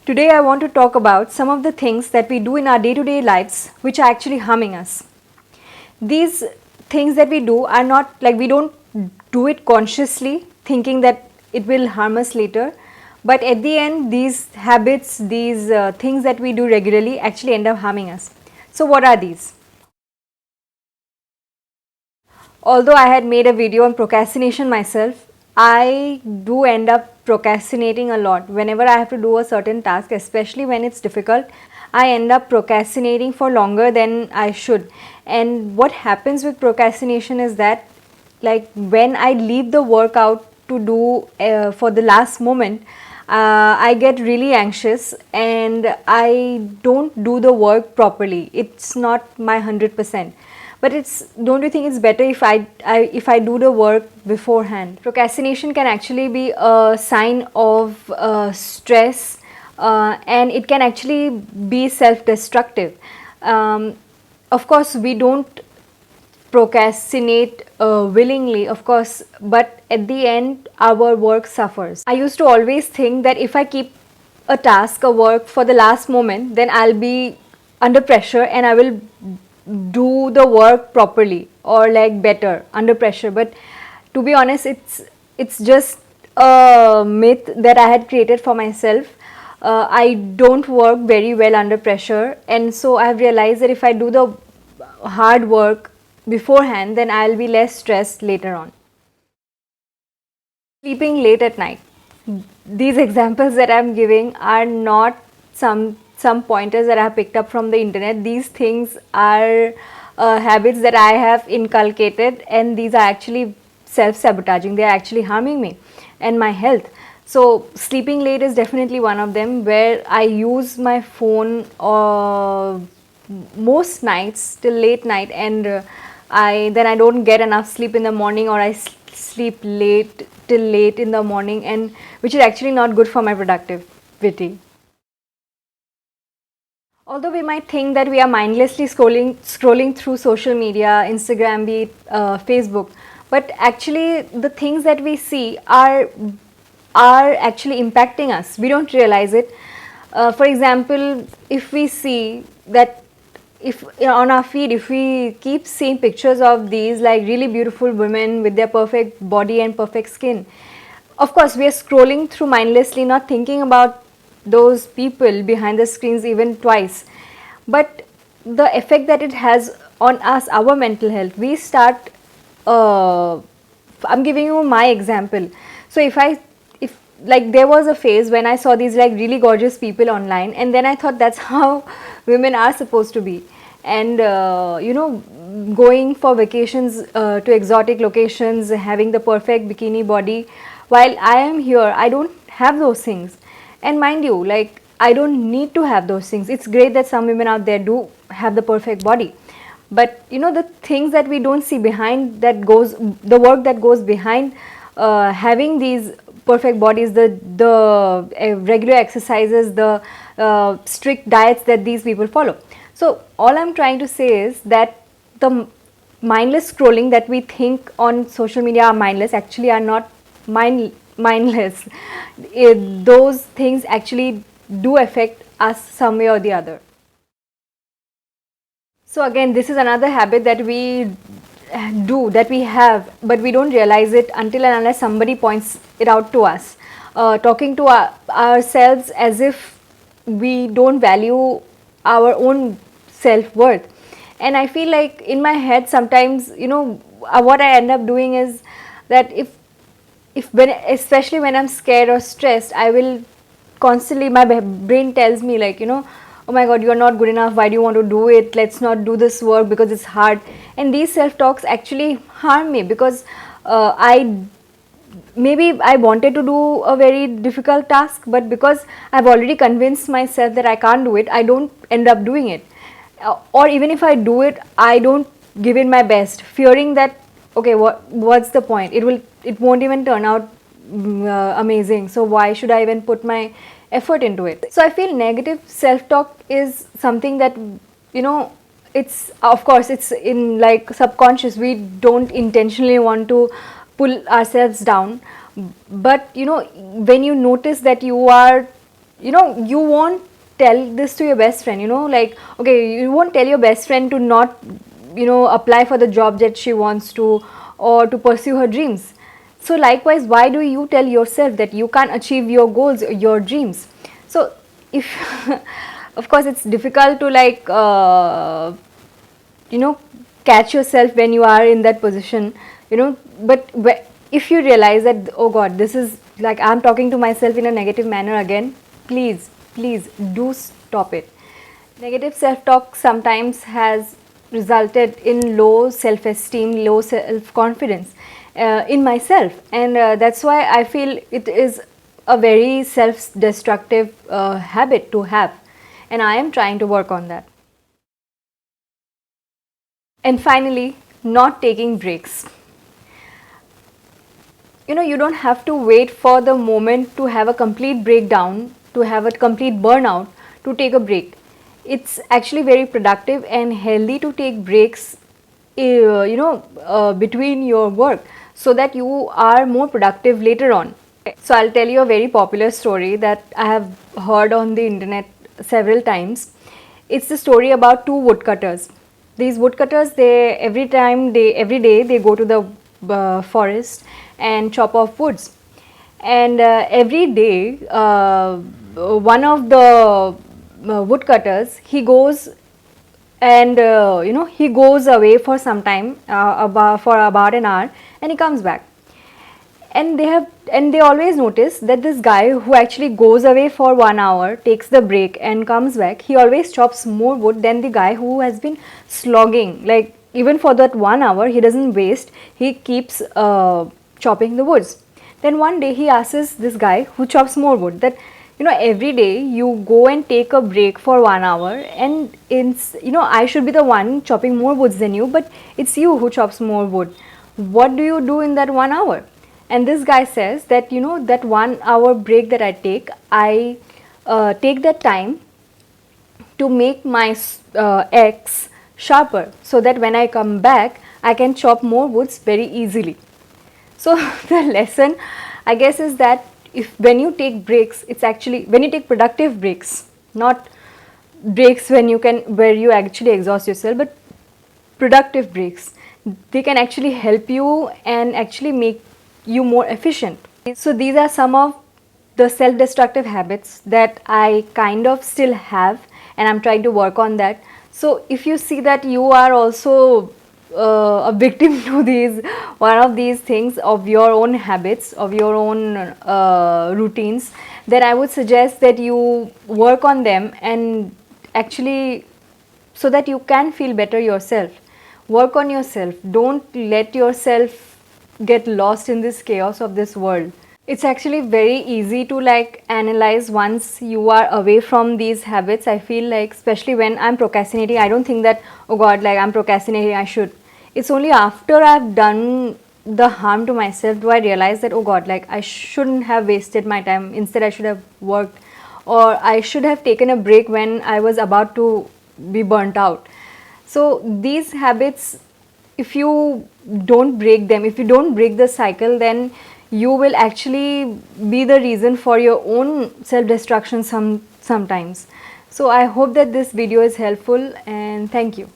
Today I want to talk about some of the things that we do in our day-to-day lives which are actually harming us. These things that we do are not like we don't do it consciously thinking that it will harm us later, but at the end these habits, these things that we do regularly actually end up harming us. So what are these? Although I had made a video on procrastination myself, I do end up procrastinating a lot. Whenever I have to do a certain task, especially when it's difficult, I end up procrastinating for longer than I should. And what happens with procrastination is that, like, when I leave the work out to do for the last moment, I get really anxious and I don't do the work properly. It's not my 100%. But don't you think it's better if I do the work beforehand? Procrastination can actually be a sign of stress, and it can actually be self-destructive. Of course, we don't procrastinate willingly, of course, but at the end our work suffers. I used to always think that if I keep a task, a work for the last moment, then I'll be under pressure and I will do the work properly or like better under pressure. But to be honest, it's just a myth that I had created for myself. I don't work very well under pressure, and so I have realized that if I do the hard work beforehand, then I'll be less stressed later on. Sleeping late at night. These examples that I'm giving are not some pointers that I have picked up from the internet. These things are habits that I have inculcated, and these are actually self-sabotaging. They are actually harming me and my health. So sleeping late is definitely one of them, where I use my phone most nights till late night, and then I don't get enough sleep in the morning, or I sleep late till late in the morning, and which is actually not good for my productivity. Although we might think that we are mindlessly scrolling through social media, Instagram, be it Facebook, but actually the things that we see are actually impacting us. We don't realize it. For example, if we see that, if on our feed, if we keep seeing pictures of these like really beautiful women with their perfect body and perfect skin, of course we are scrolling through mindlessly, not thinking about those people behind the screens even twice. But the effect that it has on us, our mental health, we start, I'm giving you my example. So if like there was a phase when I saw these like really gorgeous people online, and then I thought that's how women are supposed to be. And going for vacations to exotic locations, having the perfect bikini body, while I am here I don't have those things. And mind you, like, I don't need to have those things. It's great that some women out there do have the perfect body, but the things that we don't see behind, the work that goes behind having these perfect bodies, the regular exercises, the strict diets that these people follow. So all I'm trying to say is that the mindless scrolling that we think on social media are mindless actually are not mindless. Those things actually do affect us some way or the other. So again, this is another habit that we have, but we don't realize it until and unless somebody points it out to us. Talking to ourselves as if we don't value our own self-worth. And I feel like in my head sometimes, what I end up doing is that especially when I'm scared or stressed, I will constantly, my brain tells me like, oh my god, you're not good enough, why do you want to do it, let's not do this work because it's hard. And these self-talks actually harm me, because maybe I wanted to do a very difficult task, but because I've already convinced myself that I can't do it, I don't end up doing it. Or even if I do it, I don't give it my best, fearing that, okay, what's the point, it won't even turn out amazing, so why should I even put my effort into it? So I feel negative self-talk is something that, it's, of course, it's in like subconscious, we don't intentionally want to pull ourselves down, but when you notice that you are you won't tell this to your best friend, like, okay, you won't tell your best friend to not, apply for the job that she wants to, or to pursue her dreams. So likewise, why do you tell yourself that you can't achieve your goals, your dreams? So if of course it's difficult to, like, you know catch yourself when you are in that position, but if you realize that, oh god, this is like I'm talking to myself in a negative manner again, please do stop it. Negative self talk sometimes has resulted in low self esteem, low self confidence in myself, and that's why I feel it is a very self destructive habit to have, and I am trying to work on that. And finally, not taking breaks. You don't have to wait for the moment to have a complete breakdown, to have a complete burnout, to take a break. It's actually very productive and healthy to take breaks, between your work, so that you are more productive later on. So I'll tell you a very popular story that I have heard on the internet several times. It's the story about two woodcutters. These woodcutters, they every day they go to the forest and chop off woods. And every day, one of the woodcutters, he goes, and he goes away for some time, for about an hour, and he comes back. And they always notice that this guy who actually goes away for 1 hour, takes the break and comes back, he always chops more wood than the guy who has been slogging, like, even for that 1 hour he doesn't waste, he keeps chopping the woods. Then one day he asks this guy who chops more wood that, every day you go and take a break for 1 hour, and it's, I should be the one chopping more woods than you, but it's you who chops more wood. What do you do in that 1 hour? And this guy says that, that 1 hour break that I take, I take that time to make my axe sharper, so that when I come back I can chop more woods very easily. So the lesson, I guess, is that if when you take breaks, it's actually when you take productive breaks, not breaks where you actually exhaust yourself, but productive breaks, they can actually help you and actually make you more efficient. So these are some of the self-destructive habits that I kind of still have, and I'm trying to work on that. So if you see that you are also a victim to one of these things, of your own habits, of your own routines, then I would suggest that you work on them, and actually, so that you can feel better yourself. Work on yourself. Don't let yourself get lost in this chaos of this world. It's actually very easy to, like, analyze once you are away from these habits. I feel like, especially when I'm procrastinating, I don't think that, oh god, like, I'm procrastinating, I should. It's only after I've done the harm to myself do I realize that, oh god, like, I shouldn't have wasted my time. Instead, I should have worked, or I should have taken a break when I was about to be burnt out. So these habits, if you don't break them, if you don't break the cycle, then you will actually be the reason for your own self-destruction sometimes. So I hope that this video is helpful, and thank you.